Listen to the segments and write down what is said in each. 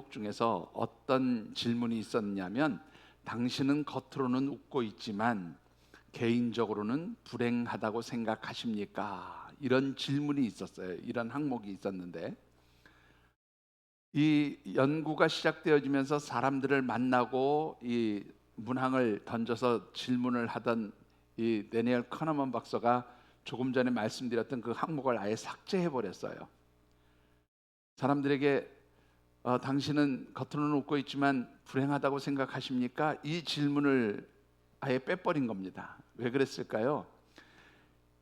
항목 중에서 어떤 질문이 있었냐면, 당신은 겉으로는 웃고 있지만 개인적으로는 불행하다고 생각하십니까? 이런 질문이 있었어요. 이런 항목이 있었는데, 이 연구가 시작되어지면서 사람들을 만나고 이 문항을 던져서 질문을 하던 이 데니얼 커너먼 박사가 조금 전에 말씀드렸던 그 항목을 아예 삭제해 버렸어요. 사람들에게 당신은 겉으로는 웃고 있지만 불행하다고 생각하십니까? 이 질문을 아예 빼버린 겁니다. 왜 그랬을까요?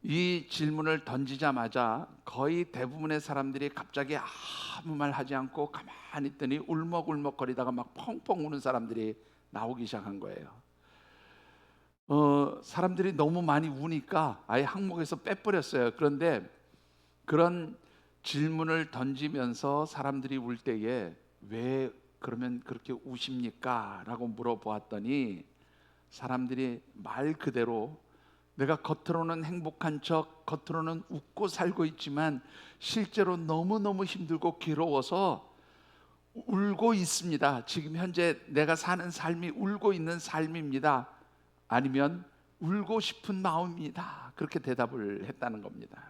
이 질문을 던지자마자 거의 대부분의 사람들이 갑자기 아무 말 하지 않고 가만히 있더니 울먹울먹거리다가 막 펑펑 우는 사람들이 나오기 시작한 거예요. 사람들이 너무 많이 우니까 아예 항목에서 빼버렸어요. 그런데 그런 질문을 던지면서 사람들이 울 때에 왜 그러면 그렇게 우십니까? 라고 물어보았더니 사람들이 말 그대로 내가 겉으로는 행복한 척, 겉으로는 웃고 살고 있지만 실제로 너무너무 힘들고 괴로워서 울고 있습니다. 지금 현재 내가 사는 삶이 울고 있는 삶입니다. 아니면 울고 싶은 마음입니다. 그렇게 대답을 했다는 겁니다.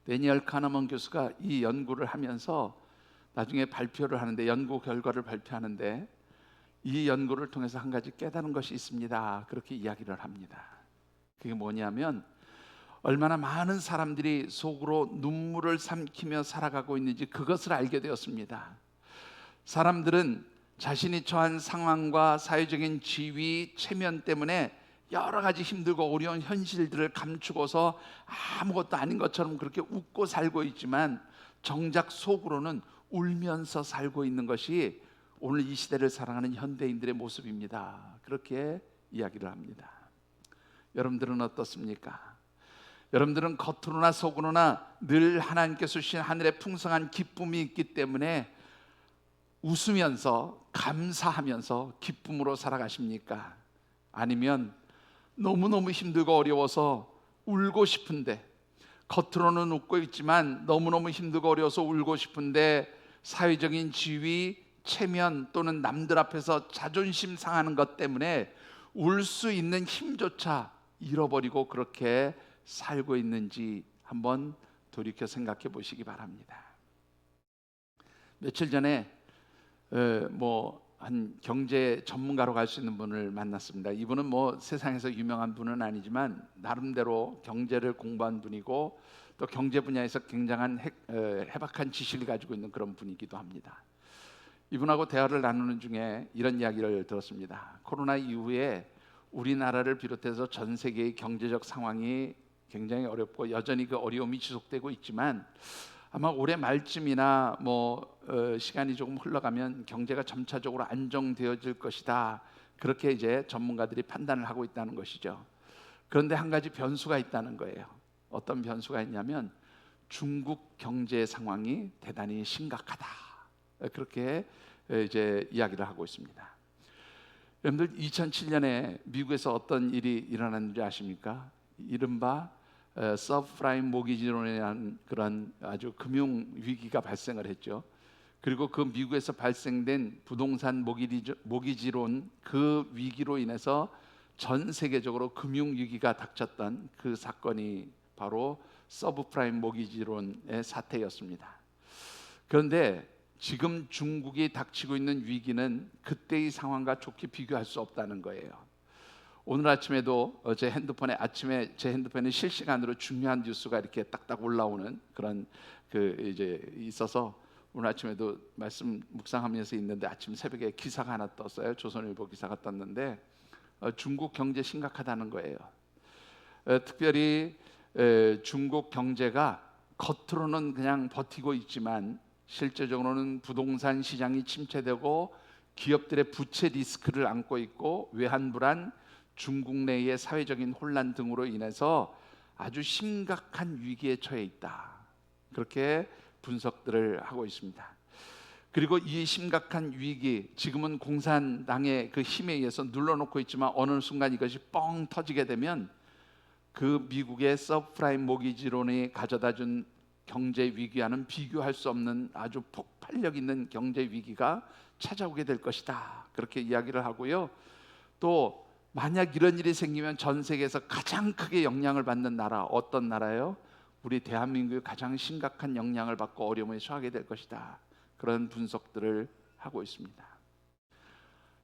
데니얼 카너먼 교수가 이 연구를 하면서 나중에 발표를 하는데, 연구 결과를 발표하는데, 이 연구를 통해서 한 가지 깨달은 것이 있습니다. 그렇게 이야기를 합니다. 그게 뭐냐면, 얼마나 많은 사람들이 속으로 눈물을 삼키며 살아가고 있는지 그것을 알게 되었습니다. 사람들은 자신이 처한 상황과 사회적인 지위, 체면 때문에 여러 가지 힘들고 어려운 현실들을 감추고서 아무것도 아닌 것처럼 그렇게 웃고 살고 있지만 정작 속으로는 울면서 살고 있는 것이 오늘 이 시대를 살아가는 현대인들의 모습입니다. 그렇게 이야기를 합니다. 여러분들은 어떻습니까? 여러분들은 겉으로나 속으로나 늘 하나님께서 주신 하늘의 풍성한 기쁨이 있기 때문에 웃으면서 감사하면서 기쁨으로 살아가십니까? 아니면 너무너무 힘들고 어려워서 울고 싶은데, 겉으로는 웃고 있지만 너무너무 힘들고 어려워서 울고 싶은데 사회적인 지위, 체면 또는 남들 앞에서 자존심 상하는 것 때문에 울 수 있는 힘조차 잃어버리고 그렇게 살고 있는지 한번 돌이켜 생각해 보시기 바랍니다. 며칠 전에 한 경제 전문가로 할 수 있는 분을 만났습니다. 이분은 세상에서 유명한 분은 아니지만 나름대로 경제를 공부한 분이고 또 경제 분야에서 굉장한 해박한 지식을 가지고 있는 그런 분이기도 합니다. 이분하고 대화를 나누는 중에 이런 이야기를 들었습니다. 코로나 이후에 우리나라를 비롯해서 전 세계의 경제적 상황이 굉장히 어렵고 여전히 그 어려움이 지속되고 있지만 아마 올해 말쯤이나 시간이 조금 흘러가면 경제가 점차적으로 안정되어질 것이다. 그렇게 이제 전문가들이 판단을 하고 있다는 것이죠. 그런데 한 가지 변수가 있다는 거예요. 어떤 변수가 있냐면 중국 경제 상황이 대단히 심각하다. 그렇게 이제 이야기를 하고 있습니다. 여러분들 2007년에 미국에서 어떤 일이 일어났는지 아십니까? 이른바 서브프라임 모기지론이라는 그런 아주 금융 위기가 발생을 했죠. 그리고 그 미국에서 발생된 부동산 모기지론 그 위기로 인해서 전 세계적으로 금융 위기가 닥쳤던 그 사건이 바로 서브프라임 모기지론의 사태였습니다. 그런데 지금 중국이 닥치고 있는 위기는 그때의 상황과 좋게 비교할 수 없다는 거예요. 오늘 아침에도 제 핸드폰에 실시간으로 중요한 뉴스가 이렇게 딱딱 올라오는 그런 이제 있어서 오늘 아침에도 말씀 묵상하면서 있는데 아침 새벽에 기사가 하나 떴어요. 조선일보 기사가 떴는데 중국 경제 심각하다는 거예요. 특별히 중국 경제가 겉으로는 그냥 버티고 있지만 실제적으로는 부동산 시장이 침체되고 기업들의 부채 리스크를 안고 있고 외환 불안, 중국 내의 사회적인 혼란 등으로 인해서 아주 심각한 위기에 처해 있다. 그렇게 분석들을 하고 있습니다. 그리고 이 심각한 위기, 지금은 공산당의 그 힘에 의해서 눌러놓고 있지만 어느 순간 이것이 뻥 터지게 되면 그 미국의 서브프라임 모기지론이 가져다준 경제 위기와는 비교할 수 없는 아주 폭발력 있는 경제 위기가 찾아오게 될 것이다. 그렇게 이야기를 하고요. 또 만약 이런 일이 생기면 전 세계에서 가장 크게 영향을 받는 나라, 어떤 나라예요? 우리 대한민국이 가장 심각한 영향을 받고 어려움에 처하게 될 것이다. 그런 분석들을 하고 있습니다.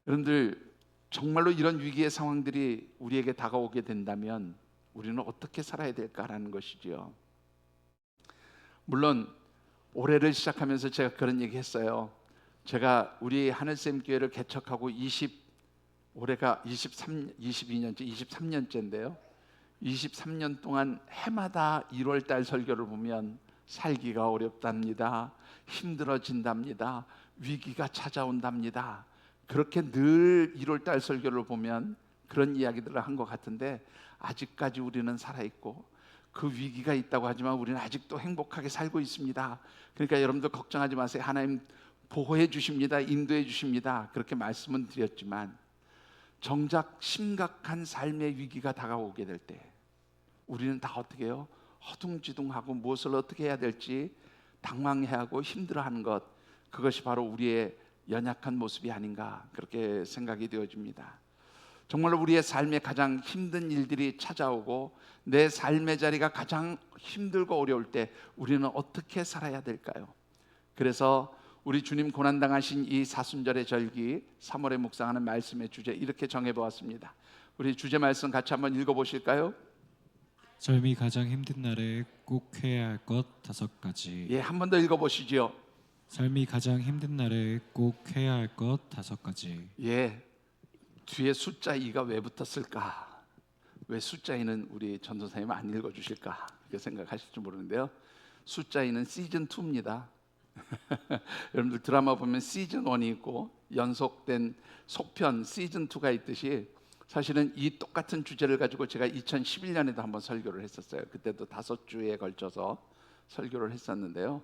여러분들, 정말로 이런 위기의 상황들이 우리에게 다가오게 된다면 우리는 어떻게 살아야 될까라는 것이지요. 물론 올해를 시작하면서 제가 그런 얘기 했어요. 제가 우리 하늘샘 교회를 개척하고 올해가 22년째, 23년째인데요. 23년 동안 해마다 1월 달 설교를 보면 살기가 어렵답니다. 힘들어진답니다. 위기가 찾아온답니다. 그렇게 늘 1월 달 설교를 보면 그런 이야기들을 한 것 같은데, 아직까지 우리는 살아있고 그 위기가 있다고 하지만 우리는 아직도 행복하게 살고 있습니다. 그러니까 여러분들 걱정하지 마세요. 하나님 보호해 주십니다. 인도해 주십니다. 그렇게 말씀은 드렸지만 정작 심각한 삶의 위기가 다가오게 될 때 우리는 다 어떻게 해요? 허둥지둥하고 무엇을 어떻게 해야 될지 당황해하고 힘들어하는 것, 그것이 바로 우리의 연약한 모습이 아닌가, 그렇게 생각이 되어집니다. 정말로 우리의 삶에 가장 힘든 일들이 찾아오고 내 삶의 자리가 가장 힘들고 어려울 때 우리는 어떻게 살아야 될까요? 그래서 우리 주님 고난당하신 이 사순절의 절기 3월에 묵상하는 말씀의 주제 이렇게 정해보았습니다. 우리 주제 말씀 같이 한번 읽어보실까요? 삶이 가장 힘든 날에 꼭 해야 할 것 5가지. 예, 한 번 더 읽어보시죠. 삶이 가장 힘든 날에 꼭 해야 할 것 5가지. 예, 뒤에 숫자 2가 왜 붙었을까? 왜 숫자 2는 우리 전도사님 안 읽어주실까? 그렇게 생각하실지 모르는데요. 숫자 2는 시즌 2입니다. 여러분들 드라마 보면 시즌 1이 있고 연속된 속편 시즌 2가 있듯이 사실은 이 똑같은 주제를 가지고 제가 2011년에도 한번 설교를 했었어요. 그때도 5주에 걸쳐서 설교를 했었는데요.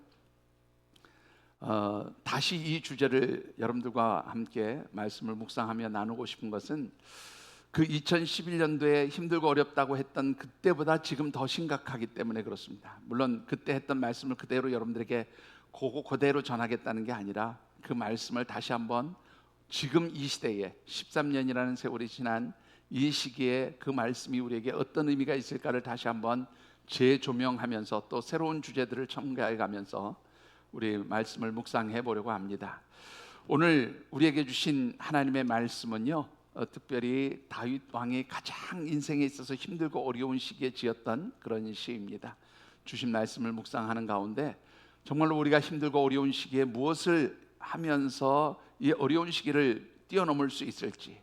다시 이 주제를 여러분들과 함께 말씀을 묵상하며 나누고 싶은 것은 그 2011년도에 힘들고 어렵다고 했던 그때보다 지금 더 심각하기 때문에 그렇습니다. 물론 그때 했던 말씀을 그대로 여러분들에게 그대로 전하겠다는 게 아니라 그 말씀을 다시 한번 지금 이 시대에 13년이라는 세월이 지난 이 시기에 그 말씀이 우리에게 어떤 의미가 있을까를 다시 한번 재조명하면서 또 새로운 주제들을 첨가해 가면서 우리 말씀을 묵상해 보려고 합니다. 오늘 우리에게 주신 하나님의 말씀은요, 특별히 다윗 왕이 가장 인생에 있어서 힘들고 어려운 시기에 지었던 그런 시입니다. 주신 말씀을 묵상하는 가운데 정말로 우리가 힘들고 어려운 시기에 무엇을 하면서 이 어려운 시기를 뛰어넘을 수 있을지,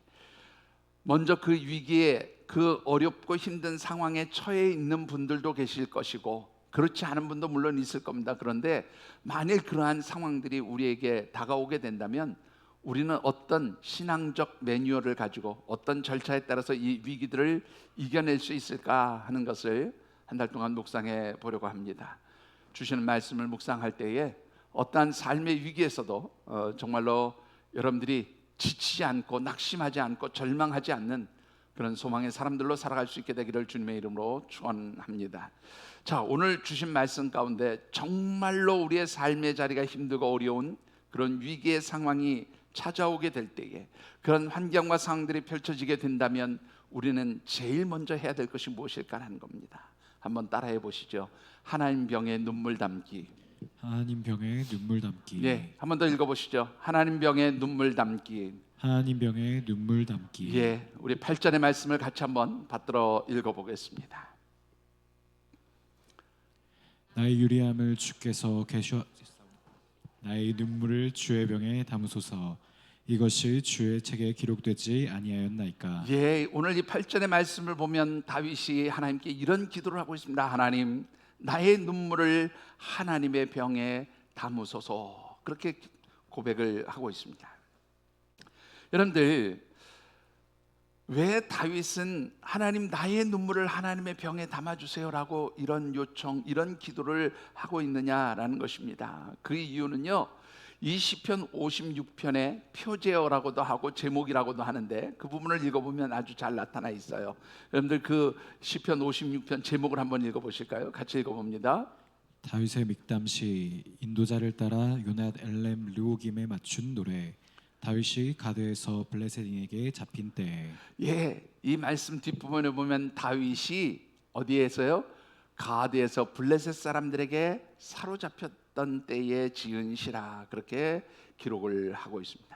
먼저 그 위기에, 그 어렵고 힘든 상황에 처해 있는 분들도 계실 것이고 그렇지 않은 분도 물론 있을 겁니다. 그런데 만일 그러한 상황들이 우리에게 다가오게 된다면 우리는 어떤 신앙적 매뉴얼을 가지고 어떤 절차에 따라서 이 위기들을 이겨낼 수 있을까 하는 것을 한 달 동안 묵상해 보려고 합니다. 주시는 말씀을 묵상할 때에 어떠한 삶의 위기에서도 정말로 여러분들이 지치지 않고 낙심하지 않고 절망하지 않는 그런 소망의 사람들로 살아갈 수 있게 되기를 주님의 이름으로 축원합니다. 자, 오늘 주신 말씀 가운데 정말로 우리의 삶의 자리가 힘들고 어려운 그런 위기의 상황이 찾아오게 될 때에, 그런 환경과 상황들이 펼쳐지게 된다면 우리는 제일 먼저 해야 될 것이 무엇일까 하는 겁니다. 한번 따라해 보시죠. 하나님 병에 눈물 담기. 하나님 병에 눈물 담기. 네, 한번 더 읽어보시죠. 하나님 병에 눈물 담기. 하나님 병에 눈물 담기. 예, 우리 8절의 말씀을 같이 한번 받들어 읽어보겠습니다. 나의 유리함을 주께서 나의 눈물을 주의 병에 담으소서. 이것이 주의 책에 기록되지 아니하였나이까. 예, 오늘 이 8절의 말씀을 보면 다윗이 하나님께 이런 기도를 하고 있습니다. 하나님, 나의 눈물을 하나님의 병에 담으소서. 그렇게 고백을 하고 있습니다. 여러분들, 왜 다윗은 하나님 나의 눈물을 하나님의 병에 담아주세요라고 이런 요청, 이런 기도를 하고 있느냐라는 것입니다. 그 이유는요, 이 시편 56편의 표제어라고도 하고 제목이라고도 하는데 그 부분을 읽어보면 아주 잘 나타나 있어요. 여러분들 그 시편 56편 제목을 한번 읽어보실까요? 같이 읽어봅니다. 다윗의 믹담시 인도자를 따라 요낫 엘렘 르호김에 맞춘 노래. 다윗이 가드에서 블레셋에게 잡힌 때에. 예, 이 말씀 뒷부분에 보면 다윗이 어디에서요? 가드에서 블레셋 사람들에게 사로잡혔던 때에 지은 시라, 그렇게 기록을 하고 있습니다.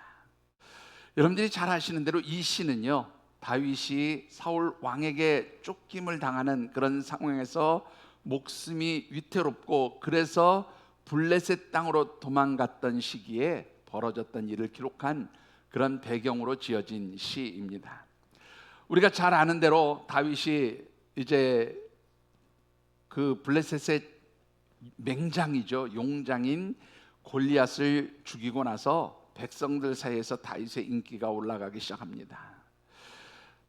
여러분들이 잘 아시는 대로 이 시는요, 다윗이 사울 왕에게 쫓김을 당하는 그런 상황에서 목숨이 위태롭고 그래서 블레셋 땅으로 도망갔던 시기에 벌어졌던 일을 기록한 그런 배경으로 지어진 시입니다. 우리가 잘 아는 대로 다윗이 이제 그 블레셋의 맹장이죠, 용장인 골리앗을 죽이고 나서 백성들 사이에서 다윗의 인기가 올라가기 시작합니다.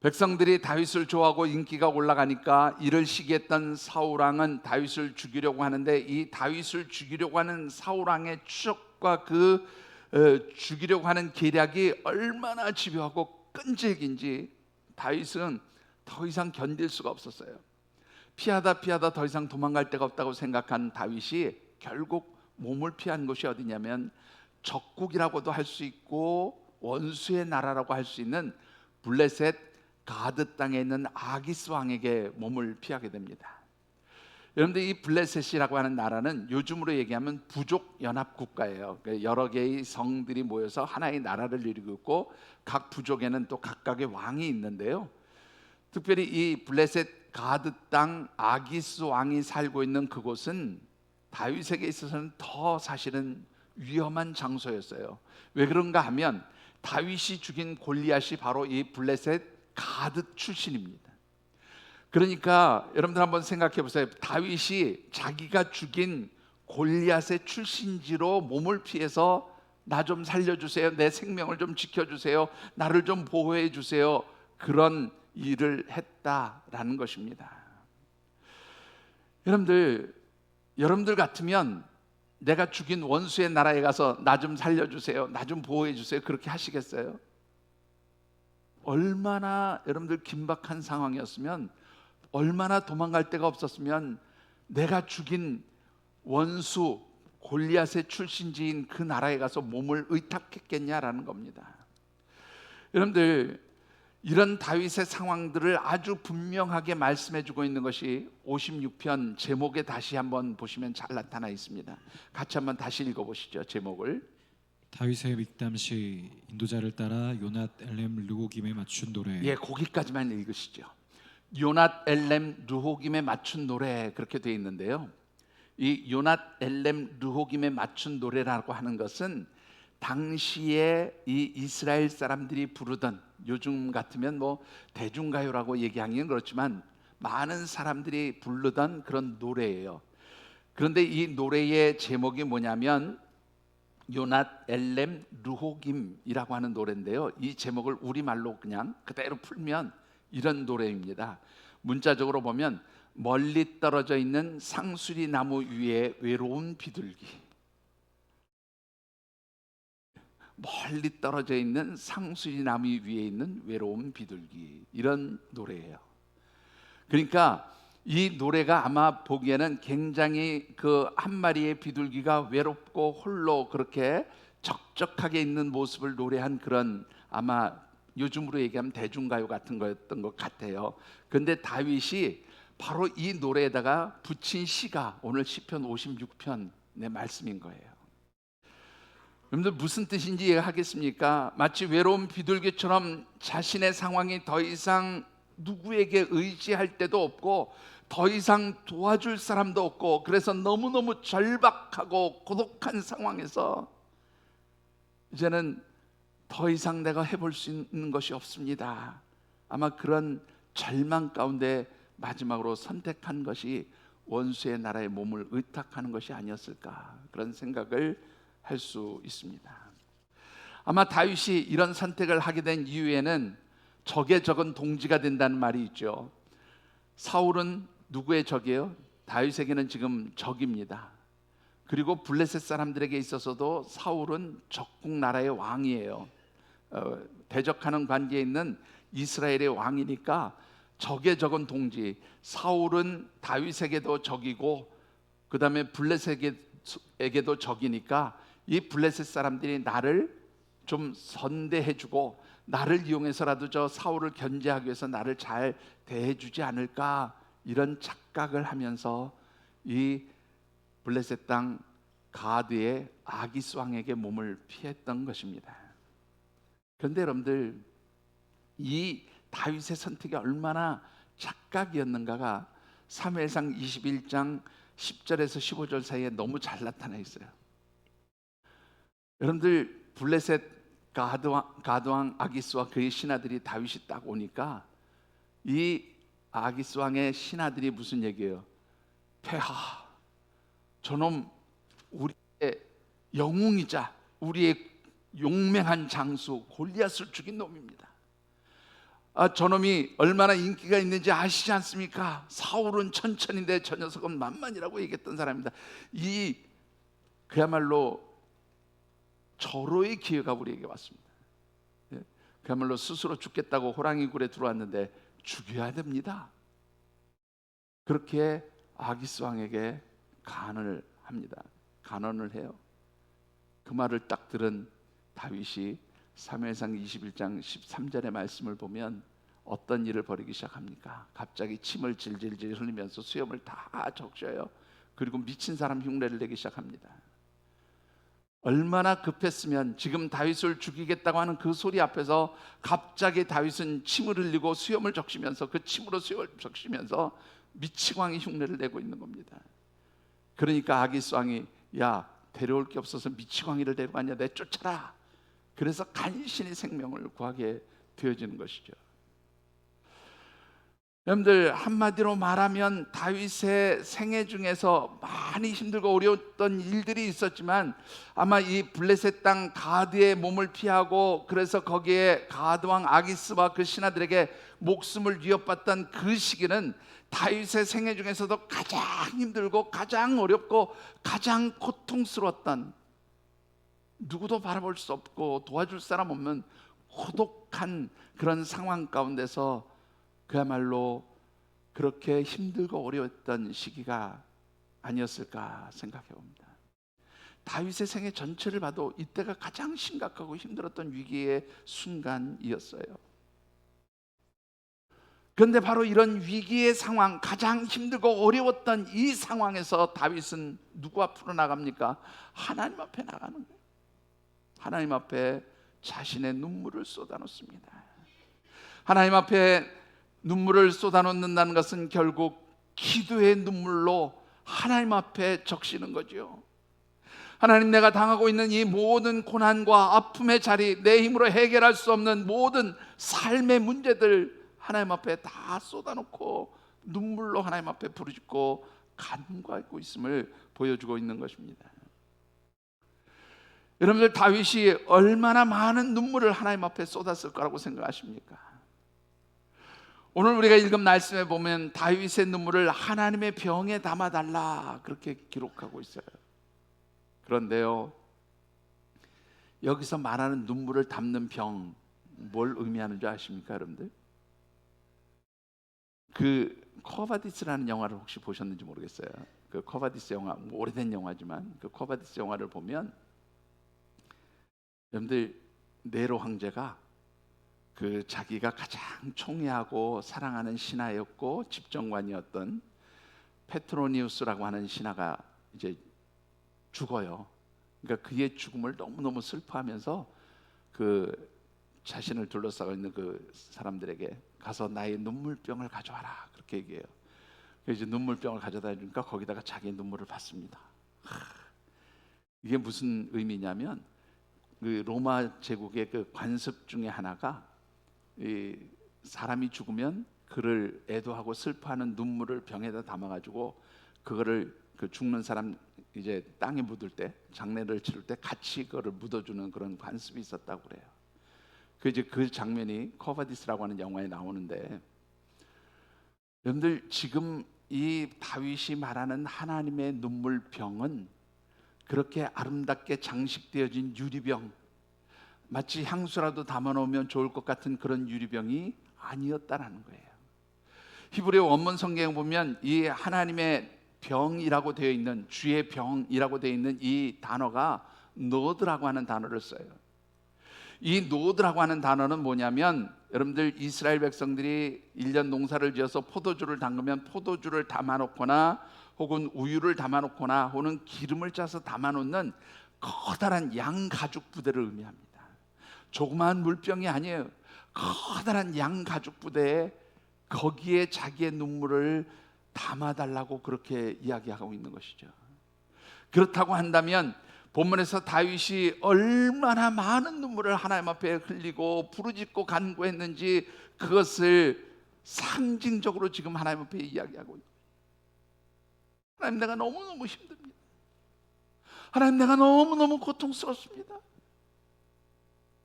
백성들이 다윗을 좋아하고 인기가 올라가니까 이를 시기했던 사울 왕은 다윗을 죽이려고 하는데, 이 다윗을 죽이려고 하는 사울 왕의 추적과 그 죽이려고 하는 계략이 얼마나 집요하고 끈질긴지 다윗은 더 이상 견딜 수가 없었어요. 피하다 더 이상 도망갈 데가 없다고 생각한 다윗이 결국 몸을 피한 곳이 어디냐면 적국이라고도 할 수 있고 원수의 나라라고 할 수 있는 블레셋 가드 땅에 있는 아기스 왕에게 몸을 피하게 됩니다. 여러분들, 이 블레셋이라고 하는 나라는 요즘으로 얘기하면 부족 연합 국가예요. 여러 개의 성들이 모여서 하나의 나라를 이루고 있고 각 부족에는 또 각각의 왕이 있는데요. 특별히 이 블레셋 가드 땅 아기스 왕이 살고 있는 그곳은 다윗에게 있어서는 더 사실은 위험한 장소였어요. 왜 그런가 하면 다윗이 죽인 골리앗이 바로 이 블레셋 가드 출신입니다. 그러니까 여러분들 한번 생각해 보세요. 다윗이 자기가 죽인 골리앗의 출신지로 몸을 피해서 나 좀 살려주세요, 내 생명을 좀 지켜주세요, 나를 좀 보호해 주세요, 그런 일을 했다라는 것입니다. 여러분들 같으면 내가 죽인 원수의 나라에 가서 나 좀 살려주세요, 나 좀 보호해 주세요, 그렇게 하시겠어요? 얼마나 여러분들 긴박한 상황이었으면, 얼마나 도망갈 데가 없었으면 내가 죽인 원수 골리앗의 출신지인 그 나라에 가서 몸을 의탁했겠냐라는 겁니다. 여러분들, 이런 다윗의 상황들을 아주 분명하게 말씀해 주고 있는 것이 56편 제목에 다시 한번 보시면 잘 나타나 있습니다. 같이 한번 다시 읽어보시죠. 제목을. 다윗의 믹담시 인도자를 따라 요낫 엘렘 르호김에 맞춘 노래. 예, 거기까지만 읽으시죠. 요낫 엘렘 르호김에 맞춘 노래, 그렇게 되어 있는데요. 이 요낫 엘렘 르호김에 맞춘 노래라고 하는 것은 당시에 이 이스라엘 사람들이 부르던, 요즘 같으면 뭐 대중가요라고 얘기하기는 그렇지만 많은 사람들이 부르던 그런 노래예요. 그런데 이 노래의 제목이 뭐냐면 요낫 엘렘 르호김이라고 하는 노래인데요. 이 제목을 우리말로 그냥 그대로 풀면 이런 노래입니다. 문자적으로 보면 멀리 떨어져 있는 상수리 나무 위에 외로운 비둘기. 멀리 떨어져 있는 상수리 나무 위에 있는 외로운 비둘기, 이런 노래예요. 그러니까 이 노래가 아마 보기에는 굉장히 그 한 마리의 비둘기가 외롭고 홀로 그렇게 적적하게 있는 모습을 노래한 그런, 아마 요즘으로 얘기하면 대중가요 같은 거였던 것 같아요. 그런데 다윗이 바로 이 노래에다가 붙인 시가 오늘 시편 56편의 말씀인 거예요. 여러분들, 무슨 뜻인지 이해하겠습니까? 마치 외로운 비둘기처럼 자신의 상황이 더 이상 누구에게 의지할 데도 없고 더 이상 도와줄 사람도 없고, 그래서 너무너무 절박하고 고독한 상황에서 이제는 더 이상 내가 해볼 수 있는 것이 없습니다. 아마 그런 절망 가운데 마지막으로 선택한 것이 원수의 나라에 몸을 의탁하는 것이 아니었을까, 그런 생각을 할 수 있습니다. 아마 다윗이 이런 선택을 하게 된 이유에는 적의 적은 동지가 된다는 말이 있죠. 사울은 누구의 적이에요? 다윗에게는 지금 적입니다. 그리고 블레셋 사람들에게 있어서도 사울은 적국 나라의 왕이에요. 대적하는 관계에 있는 이스라엘의 왕이니까 적의 적은 동지, 사울은 다윗에게도 적이고 그 다음에 블레셋에게도 적이니까 이 블레셋 사람들이 나를 좀 선대해주고 나를 이용해서라도 저 사울을 견제하기 위해서 나를 잘 대해주지 않을까, 이런 착각을 하면서 이 블레셋 땅 가드의 아기스 왕에게 몸을 피했던 것입니다. 그런데 여러분들, 이 다윗의 선택이 얼마나 착각이었는가가 사무엘상 21장 10절에서 15절 사이에 너무 잘 나타나 있어요. 여러분들, 블레셋 가드왕 아기스와 그의 신하들이 다윗이 딱 오니까 이 아기스 왕의 신하들이 무슨 얘기예요? 폐하, 저놈 우리의 영웅이자 우리의 용맹한 장수 골리앗을 죽인 놈입니다. 저놈이 얼마나 인기가 있는지 아시지 않습니까? 사울은 천천인데 저 녀석은 만만이라고 얘기했던 사람입니다. 이 그야말로 절호의 기회가 우리에게 왔습니다. 그야말로 스스로 죽겠다고 호랑이 굴에 들어왔는데 죽여야 됩니다. 그렇게 아기스 왕에게 간언을 합니다. 간언을 해요. 그 말을 딱 들은 다윗이 사무엘상 21장 13절의 말씀을 보면 어떤 일을 벌이기 시작합니까? 갑자기 침을 질질질 흘리면서 수염을 다 적셔요. 그리고 미친 사람 흉내를 내기 시작합니다. 얼마나 급했으면 지금 다윗을 죽이겠다고 하는 그 소리 앞에서 갑자기 다윗은 침을 흘리고 수염을 적시면서 그 침으로 수염을 적시면서 미치광이 흉내를 내고 있는 겁니다. 그러니까 아기스 왕이 야, 데려올 게 없어서 미치광이를 데려가냐, 내쫓아라. 그래서 간신히 생명을 구하게 되어지는 것이죠. 여러분들, 한마디로 말하면 다윗의 생애 중에서 많이 힘들고 어려웠던 일들이 있었지만 아마 이 블레셋 땅 가드의 몸을 피하고 그래서 거기에 가드 왕 아기스와 그 신하들에게 목숨을 위협받던 그 시기는 다윗의 생애 중에서도 가장 힘들고 가장 어렵고 가장 고통스러웠던, 누구도 바라볼 수 없고 도와줄 사람 없는 고독한 그런 상황 가운데서 그야말로 그렇게 힘들고 어려웠던 시기가 아니었을까 생각해 봅니다. 다윗의 생애 전체를 봐도 이때가 가장 심각하고 힘들었던 위기의 순간이었어요. 그런데 바로 이런 위기의 상황, 가장 힘들고 어려웠던 이 상황에서 다윗은 누구 앞으로 나갑니까? 하나님 앞에 나가는 거예요. 하나님 앞에 자신의 눈물을 쏟아놓습니다. 하나님 앞에 눈물을 쏟아놓는다는 것은 결국 기도의 눈물로 하나님 앞에 적시는 거죠. 하나님, 내가 당하고 있는 이 모든 고난과 아픔의 자리, 내 힘으로 해결할 수 없는 모든 삶의 문제들 하나님 앞에 다 쏟아놓고 눈물로 하나님 앞에 부르짖고 간구하고 있음을 보여주고 있는 것입니다. 여러분들, 다윗이 얼마나 많은 눈물을 하나님 앞에 쏟았을 거라고 생각하십니까? 오늘 우리가 읽은 말씀에 보면 다윗의 눈물을 하나님의 병에 담아달라 그렇게 기록하고 있어요. 그런데요, 여기서 말하는 눈물을 담는 병, 뭘 의미하는 줄 아십니까, 여러분들? 그 코바디스라는 영화를 혹시 보셨는지 모르겠어요. 그 코바디스 영화, 오래된 영화지만 그 코바디스 영화를 보면 여러분들, 네로 황제가 그 자기가 가장 총애하고 사랑하는 신하였고 집정관이었던 페트로니우스라고 하는 신하가 이제 죽어요. 그러니까 그의 죽음을 너무너무 슬퍼하면서 그 자신을 둘러싸고 있는 그 사람들에게 가서 나의 눈물병을 가져와라 그렇게 얘기해요. 그래서 이제 눈물병을 가져다 주니까 거기다가 자기의 눈물을 받습니다. 이게 무슨 의미냐면 그 로마 제국의 그 관습 중에 하나가 이 사람이 죽으면 그를 애도하고 슬퍼하는 눈물을 병에다 담아가지고 그거를 그 죽는 사람 이제 땅에 묻을 때, 장례를 치를 때 같이 그거를 묻어주는 그런 관습이 있었다고 그래요. 그 장면이 코바디스라고 하는 영화에 나오는데, 여러분들, 지금 이 다윗이 말하는 하나님의 눈물병은 그렇게 아름답게 장식되어진 유리병, 마치 향수라도 담아놓으면 좋을 것 같은 그런 유리병이 아니었다라는 거예요. 히브리 원문 성경에 보면 이 하나님의 병이라고 되어 있는, 주의 병이라고 되어 있는 이 단어가 노드라고 하는 단어를 써요. 이 노드라고 하는 단어는 뭐냐면, 여러분들 이스라엘 백성들이 1년 농사를 지어서 포도주를 담그면 포도주를 담아놓거나 혹은 우유를 담아놓거나 혹은 기름을 짜서 담아놓는 커다란 양 가죽 부대를 의미합니다. 조그마한 물병이 아니에요. 커다란 양 가죽 부대에 거기에 자기의 눈물을 담아달라고 그렇게 이야기하고 있는 것이죠. 그렇다고 한다면 본문에서 다윗이 얼마나 많은 눈물을 하나님 앞에 흘리고 부르짖고 간구했는지 그것을 상징적으로 지금 하나님 앞에 이야기하고 있는 거예요. 하나님, 내가 너무너무 힘듭니다. 하나님, 내가 너무너무 고통스럽습니다.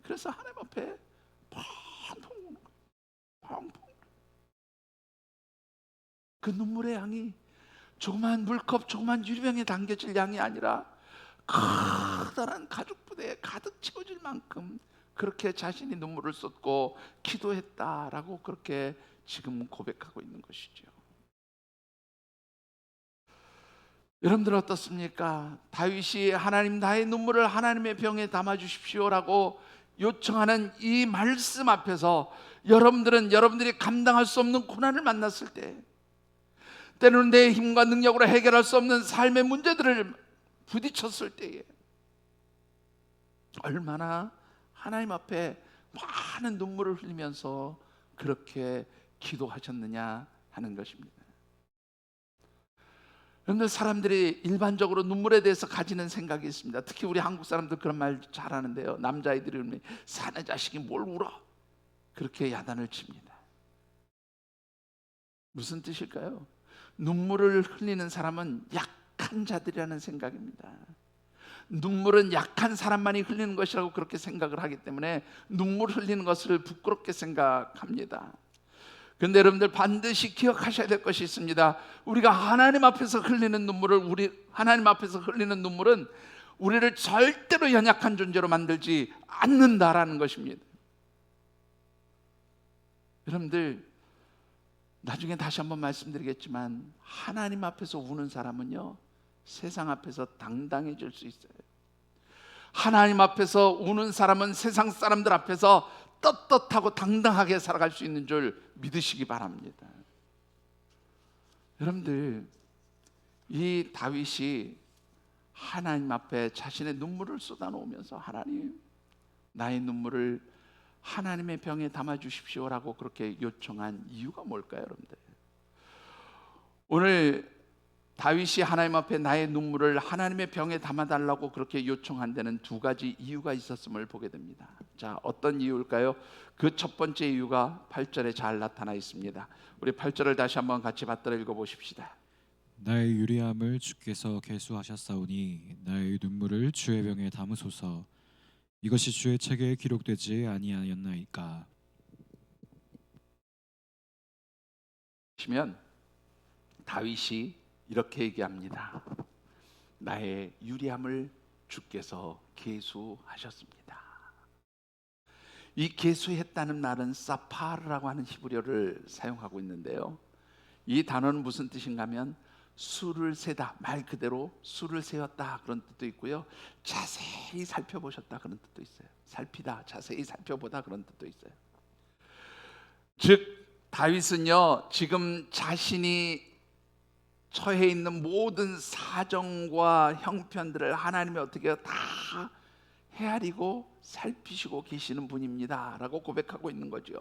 그래서 하나님 앞에 펑펑 우는 거예요. 펑펑. 그 눈물의 양이 조그만 물컵, 조그만 유리병에 담겨질 양이 아니라 커다란 가죽 부대에 가득 채워질 만큼 그렇게 자신이 눈물을 쏟고 기도했다라고 그렇게 지금 고백하고 있는 것이죠. 여러분들 어떻습니까? 다윗이 하나님, 나의 눈물을 하나님의 병에 담아 주십시오라고 요청하는 이 말씀 앞에서 여러분들이 감당할 수 없는 고난을 만났을 때, 때로는 내 힘과 능력으로 해결할 수 없는 삶의 문제들을 부딪혔을 때에 얼마나 하나님 앞에 많은 눈물을 흘리면서 그렇게 기도하셨느냐 하는 것입니다. 그런데 사람들이 일반적으로 눈물에 대해서 가지는 생각이 있습니다. 특히 우리 한국 사람들 그런 말 잘하는데요. 남자아이들이 울면 사내 자식이 뭘 울어? 그렇게 야단을 칩니다. 무슨 뜻일까요? 눈물을 흘리는 사람은 약한 자들이라는 생각입니다. 눈물은 약한 사람만이 흘리는 것이라고 그렇게 생각을 하기 때문에 눈물 흘리는 것을 부끄럽게 생각합니다. 그런데 여러분들 반드시 기억하셔야 될 것이 있습니다. 우리가 하나님 앞에서 흘리는 눈물은 우리를 절대로 연약한 존재로 만들지 않는다라는 것입니다. 여러분들, 나중에 다시 한번 말씀드리겠지만 하나님 앞에서 우는 사람은요, 세상 앞에서 당당해질 수 있어요. 하나님 앞에서 우는 사람은 세상 사람들 앞에서 떳떳하고 당당하게 살아갈 수 있는 줄 믿으시기 바랍니다. 여러분들, 이 다윗이 하나님 앞에 자신의 눈물을 쏟아놓으면서 하나님, 나의 눈물을 하나님의 병에 담아 주십시오라고 그렇게 요청한 이유가 뭘까요, 여러분들? 오늘 다윗이 하나님 앞에 나의 눈물을 하나님의 병에 담아달라고 그렇게 요청한 데는 두 가지 이유가 있었음을 보게 됩니다. 자, 어떤 이유일까요? 그 첫 번째 이유가 8절에 잘 나타나 있습니다. 우리 8절을 다시 한번 같이 받들어 읽어보십시다. 나의 유리함을 주께서 계수하셨사오니 나의 눈물을 주의 병에 담으소서. 이것이 주의 책에 기록되지 아니하였나이까. 보시면 다윗이 이렇게 얘기합니다. 나의 유리함을 주께서 계수하셨습니다. 이 계수했다는 말은 사파르라고 하는 히브리어를 사용하고 있는데요, 이 단어는 무슨 뜻인가 하면 수를 세다, 말 그대로 수를 세웠다 그런 뜻도 있고요, 자세히 살펴보셨다 그런 뜻도 있어요. 살피다, 자세히 살펴보다 그런 뜻도 있어요. 즉 다윗은요, 지금 자신이 처해 있는 모든 사정과 형편들을 하나님이 어떻게 다 헤아리고 살피시고 계시는 분입니다 라고 고백하고 있는 거죠.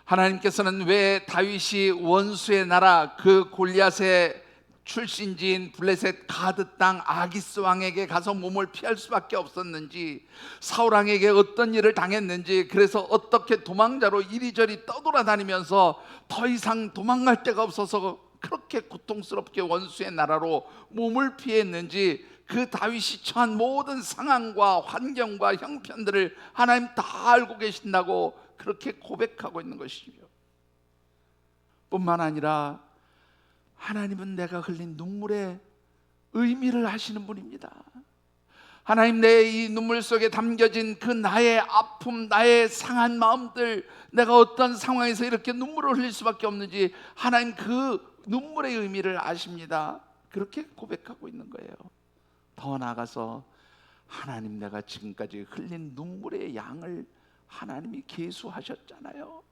하나님께서는 왜 다윗이 원수의 나라 그 골리앗의 출신지인 블레셋 가드 땅 아기스 왕에게 가서 몸을 피할 수밖에 없었는지, 사울 왕에게 어떤 일을 당했는지, 그래서 어떻게 도망자로 이리저리 떠돌아다니면서 더 이상 도망갈 데가 없어서 그렇게 고통스럽게 원수의 나라로 몸을 피했는지, 그 다윗이 처한 모든 상황과 환경과 형편들을 하나님 다 알고 계신다고 그렇게 고백하고 있는 것이죠. 뿐만 아니라 하나님은 내가 흘린 눈물의 의미를 아시는 분입니다. 하나님, 내 이 눈물 속에 담겨진 그 나의 아픔, 나의 상한 마음들, 내가 어떤 상황에서 이렇게 눈물을 흘릴 수밖에 없는지 하나님 그 눈물의 의미를 아십니다. 그렇게 고백하고 있는 거예요. 더 나아가서 하나님, 내가 지금까지 흘린 눈물의 양을 하나님이 계수하셨잖아요.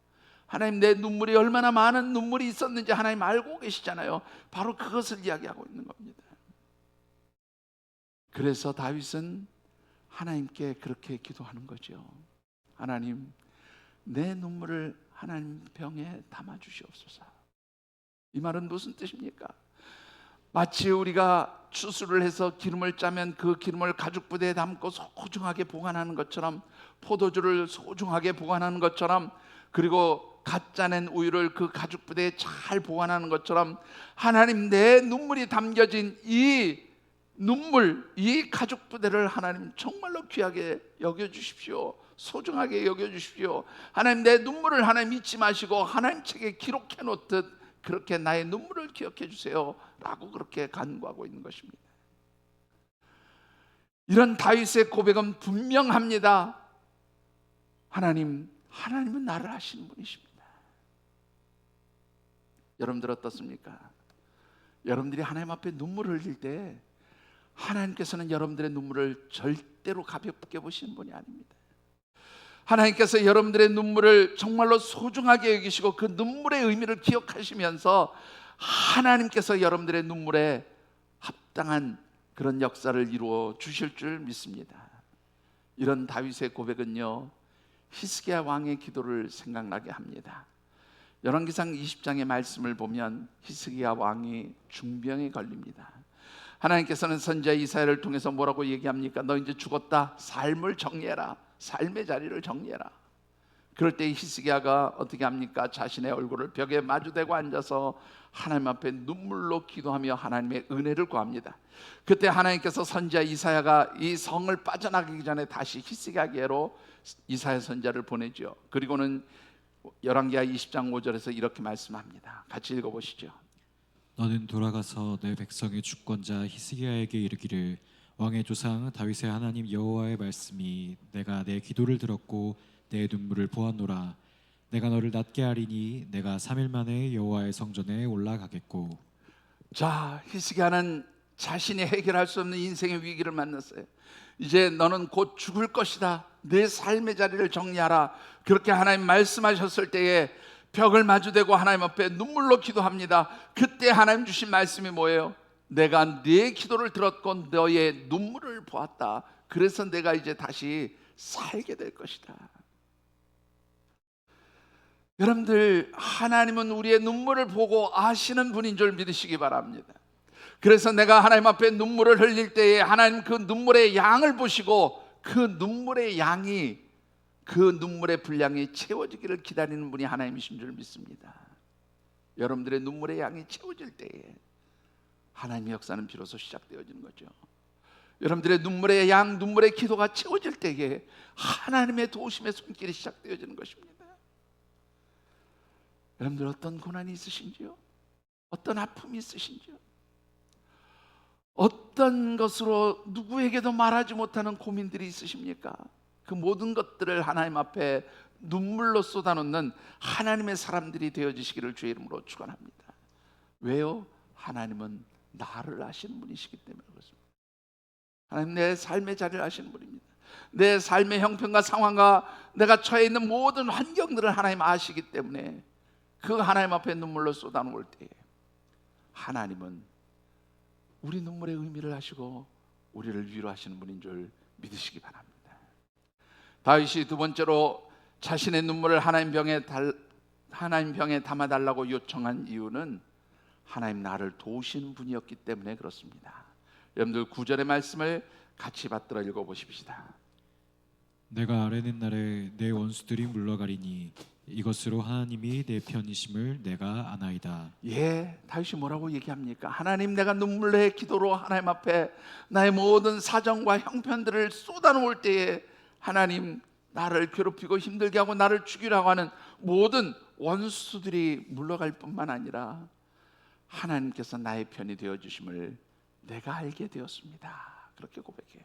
하나님, 내 눈물이 얼마나 많은 눈물이 있었는지 하나님 알고 계시잖아요. 바로 그것을 이야기하고 있는 겁니다. 그래서 다윗은 하나님께 그렇게 기도하는 거죠. 하나님, 내 눈물을 하나님 병에 담아 주시옵소서. 이 말은 무슨 뜻입니까? 마치 우리가 추수를 해서 기름을 짜면 그 기름을 가죽 부대에 담고 소중하게 보관하는 것처럼, 포도주를 소중하게 보관하는 것처럼, 그리고 갓 짜낸 우유를 그 가죽 부대에 잘 보관하는 것처럼, 하나님, 내 눈물이 담겨진 이 눈물, 이 가죽 부대를 하나님 정말로 귀하게 여겨주십시오. 소중하게 여겨주십시오. 하나님, 내 눈물을 하나님 잊지 마시고 하나님 책에 기록해 놓듯 그렇게 나의 눈물을 기억해 주세요 라고 그렇게 간구하고 있는 것입니다. 이런 다윗의 고백은 분명합니다. 하나님은 나를 아시는 분이십니다. 여러분들 어떻습니까? 여러분들이 하나님 앞에 눈물을 흘릴 때 하나님께서는 여러분들의 눈물을 절대로 가볍게 보시는 분이 아닙니다. 하나님께서 여러분들의 눈물을 정말로 소중하게 여기시고 그 눈물의 의미를 기억하시면서 하나님께서 여러분들의 눈물에 합당한 그런 역사를 이루어 주실 줄 믿습니다. 이런 다윗의 고백은요, 히스기야 왕의 기도를 생각나게 합니다. 열왕기상 20장의 말씀을 보면 히스기야 왕이 중병에 걸립니다. 하나님께서는 선지자 이사야를 통해서 뭐라고 얘기합니까? 너 이제 죽었다. 삶을 정리해라. 삶의 자리를 정리해라. 그럴 때 히스기야가 어떻게 합니까? 자신의 얼굴을 벽에 마주대고 앉아서 하나님 앞에 눈물로 기도하며 하나님의 은혜를 구합니다. 그때 하나님께서 선지자 이사야가 이 성을 빠져나가기 전에 다시 히스기야에게로 이사야 선지자를 보내죠. 그리고는 열왕기하 20장 5절에서 이렇게 말씀합니다. 같이 읽어보시죠. 너는 돌아가서 내 백성의 주권자 히스기야에게 이르기를, 왕의 조상 다윗의 하나님 여호와의 말씀이 내가 내 기도를 들었고 내 눈물을 보았노라. 내가 너를 낫게 하리니 내가 3일 만에 여호와의 성전에 올라가겠고. 자, 히스기야는 자신이 해결할 수 없는 인생의 위기를 만났어요. 이제 너는 곧 죽을 것이다. 내 삶의 자리를 정리하라. 그렇게 하나님 말씀하셨을 때에 벽을 마주대고 하나님 앞에 눈물로 기도합니다. 그때 하나님 주신 말씀이 뭐예요? 내가 네 기도를 들었고 너의 눈물을 보았다. 그래서 내가 이제 다시 살게 될 것이다. 여러분들, 하나님은 우리의 눈물을 보고 아시는 분인 줄 믿으시기 바랍니다. 그래서 내가 하나님 앞에 눈물을 흘릴 때에 하나님 그 눈물의 양을 보시고 그 눈물의 양이, 그 눈물의 분량이 채워지기를 기다리는 분이 하나님이신 줄 믿습니다. 여러분들의 눈물의 양이 채워질 때에 하나님의 역사는 비로소 시작되어지는 거죠. 여러분들의 눈물의 양, 눈물의 기도가 채워질 때에 하나님의 도우심의 손길이 시작되어지는 것입니다. 여러분들 어떤 고난이 있으신지요? 어떤 아픔이 있으신지요? 어떤 것으로 누구에게도 말하지 못하는 고민들이 있으십니까? 그 모든 것들을 하나님 앞에 눈물로 쏟아놓는 하나님의 사람들이 되어지시기를 주의 이름으로 축원합니다. 왜요? 하나님은 나를 아시는 분이시기 때문에 그렇습니다. 하나님 내 삶의 자리를 아시는 분입니다. 내 삶의 형편과 상황과 내가 처해 있는 모든 환경들을 하나님 아시기 때문에 그 하나님 앞에 눈물로 쏟아놓을 때에 하나님은 우리 눈물의 의미를 아시고 우리를 위로하시는 분인 줄 믿으시기 바랍니다. 다윗이 두 번째로 자신의 눈물을 하나님 병에 담아달라고 요청한 이유는 하나님 나를 도우시는 분이었기 때문에 그렇습니다. 여러분들 9절의 말씀을 같이 받들어 읽어보십시다. 내가 아뢰는 날에 내 원수들이 물러가리니 이것으로 하나님이 내 편이심을 내가 아나이다. 예, 다윗이 뭐라고 얘기합니까? 하나님, 내가 눈물의 기도로 하나님 앞에 나의 모든 사정과 형편들을 쏟아놓을 때에 하나님, 나를 괴롭히고 힘들게 하고 나를 죽이라고 하는 모든 원수들이 물러갈 뿐만 아니라 하나님께서 나의 편이 되어주심을 내가 알게 되었습니다. 그렇게 고백해요.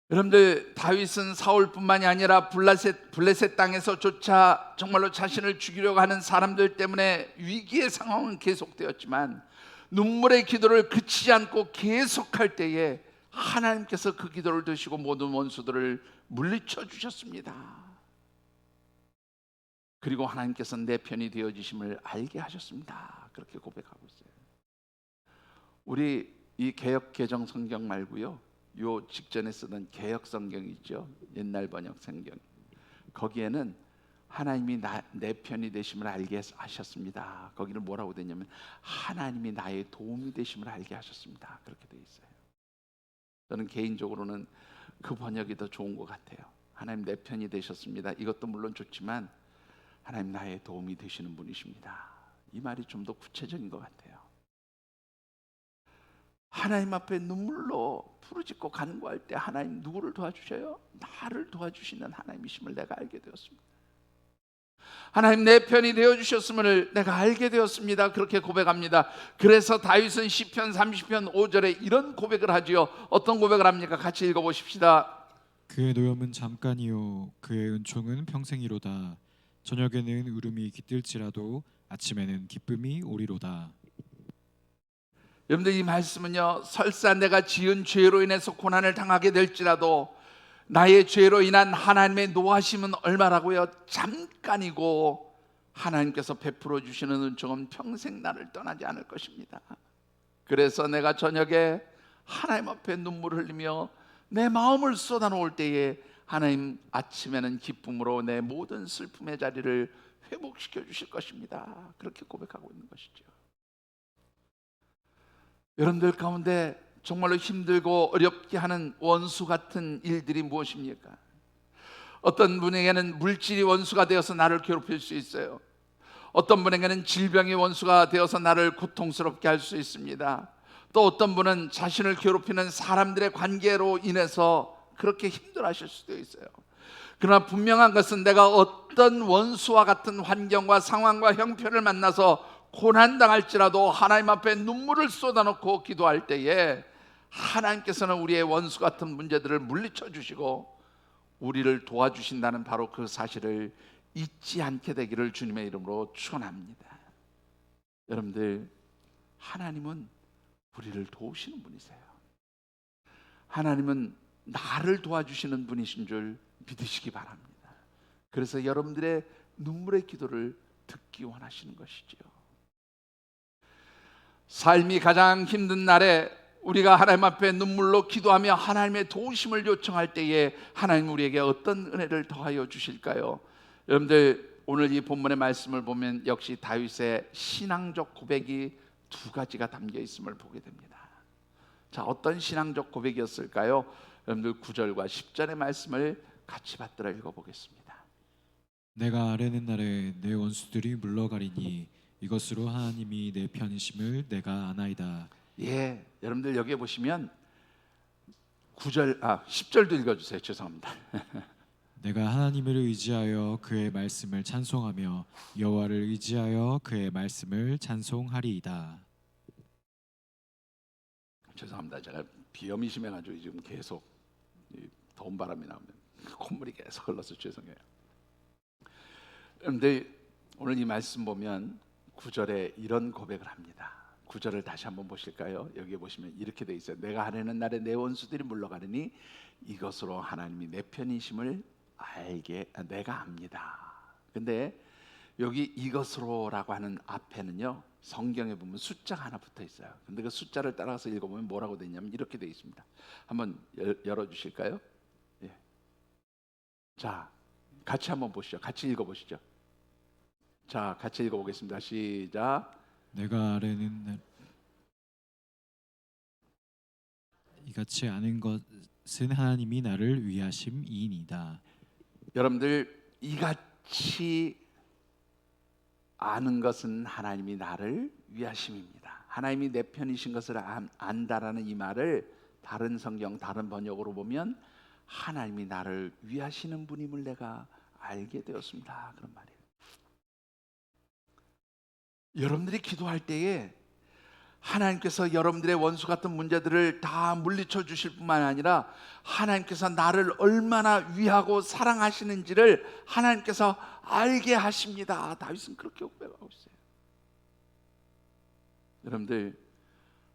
여러분들, 다윗은 사울뿐만이 아니라 블레셋 땅에서조차 정말로 자신을 죽이려고 하는 사람들 때문에 위기의 상황은 계속되었지만 눈물의 기도를 그치지 않고 계속할 때에 하나님께서 그 기도를 드시고 모든 원수들을 물리쳐 주셨습니다. 그리고 하나님께서 내 편이 되어주심을 알게 하셨습니다. 그렇게 고백하고 있어요. 우리 이 개역 개정 성경 말고요, 요 직전에 쓰던 개역 성경이 있죠. 옛날 번역 성경. 거기에는 하나님이 내 편이 되심을 알게 하셨습니다. 거기를 뭐라고 되냐면 하나님이 나의 도움이 되심을 알게 하셨습니다. 그렇게 돼 있어요. 저는 개인적으로는 그 번역이 더 좋은 것 같아요. 하나님 내 편이 되셨습니다. 이것도 물론 좋지만 하나님 나의 도움이 되시는 분이십니다. 이 말이 좀 더 구체적인 것 같아요. 하나님 앞에 눈물로 부르짖고 간구할 때 하나님 누구를 도와주셔요? 나를 도와주시는 하나님이심을 내가 알게 되었습니다. 하나님 내 편이 되어주셨음을 내가 알게 되었습니다. 그렇게 고백합니다. 그래서 다윗은 시편 30편 5절에 이런 고백을 하지요. 어떤 고백을 합니까? 같이 읽어보십시다. 그의 노염은 잠깐이요 그의 은총은 평생이로다. 저녁에는 울음이 깃들지라도 아침에는 기쁨이 오리로다. 여러분들, 이 말씀은요, 설사 내가 지은 죄로 인해서 고난을 당하게 될지라도 나의 죄로 인한 하나님의 노하심은 얼마라고요? 잠깐이고 하나님께서 베풀어 주시는 은총은 평생 나를 떠나지 않을 것입니다. 그래서 내가 저녁에 하나님 앞에 눈물을 흘리며 내 마음을 쏟아놓을 때에 하나님 아침에는 기쁨으로 내 모든 슬픔의 자리를 회복시켜 주실 것입니다. 그렇게 고백하고 있는 것이죠. 여러분들 가운데 정말로 힘들고 어렵게 하는 원수 같은 일들이 무엇입니까? 어떤 분에게는 물질이 원수가 되어서 나를 괴롭힐 수 있어요. 어떤 분에게는 질병이 원수가 되어서 나를 고통스럽게 할 수 있습니다. 또 어떤 분은 자신을 괴롭히는 사람들의 관계로 인해서 그렇게 힘들어하실 수도 있어요. 그러나 분명한 것은 내가 어떤 원수와 같은 환경과 상황과 형편을 만나서 고난당할지라도 하나님 앞에 눈물을 쏟아놓고 기도할 때에 하나님께서는 우리의 원수 같은 문제들을 물리쳐 주시고 우리를 도와주신다는 바로 그 사실을 잊지 않게 되기를 주님의 이름으로 축원합니다. 여러분들, 하나님은 우리를 도우시는 분이세요. 하나님은 나를 도와주시는 분이신 줄 믿으시기 바랍니다. 그래서 여러분들의 눈물의 기도를 듣기 원하시는 것이지요. 삶이 가장 힘든 날에 우리가 하나님 앞에 눈물로 기도하며 하나님의 도우심을 요청할 때에 하나님 우리에게 어떤 은혜를 더하여 주실까요? 여러분들, 오늘 이 본문의 말씀을 보면 역시 다윗의 신앙적 고백이 두 가지가 담겨 있음을 보게 됩니다. 자, 어떤 신앙적 고백이었을까요? 여러분들 9절과 10절의 말씀을 같이 받들어 읽어보겠습니다. 내가 아뢰는 날에 내 원수들이 물러가리니 이것으로 하나님이 내 편이심을 내가 아나이다. 예, 여러분들 여기에 보시면 10절도 읽어주세요. 죄송합니다. 내가 하나님을 의지하여 그의 말씀을 찬송하며 여호와를 의지하여 그의 말씀을 찬송하리이다. 죄송합니다. 제가 비염이 심해가지고 지금 계속 더운 바람이 나오면 콧물이 계속 흘러서 죄송해요. 그런데 오늘 이 말씀 보면 9절에 이런 고백을 합니다. 9절을 다시 한번 보실까요? 여기에 보시면 이렇게 돼 있어요. 내가 하려는 날에 내 원수들이 물러가느니 이것으로 하나님이 내 편이심을 내가 압니다. 근데 여기 이것으로라고 하는 앞에는요, 성경에 보면 숫자가 하나 붙어 있어요. 근데 그 숫자를 따라서 읽어보면 뭐라고 되어 있냐면 이렇게 되어 있습니다. 한번 열어주실까요? 예. 자, 같이 한번 보시죠. 같이 읽어보시죠. 자, 같이 읽어보겠습니다. 시작. 내가 아뢰는 날 이같이 아는 것은 하나님이 나를 위하심이니이다. 여러분들, 이같이 아는 것은 하나님이 나를 위하심입니다. 하나님이 내 편이신 것을 안다라는 이 말을 다른 성경, 다른 번역으로 보면 하나님이 나를 위하시는 분임을 내가 알게 되었습니다. 그런 말이에요. 여러분들이 기도할 때에 하나님께서 여러분들의 원수 같은 문제들을 다 물리쳐 주실 뿐만 아니라 하나님께서 나를 얼마나 위하고 사랑하시는지를 하나님께서 알게 하십니다. 다윗은 그렇게 고백하고 있어요. 여러분들,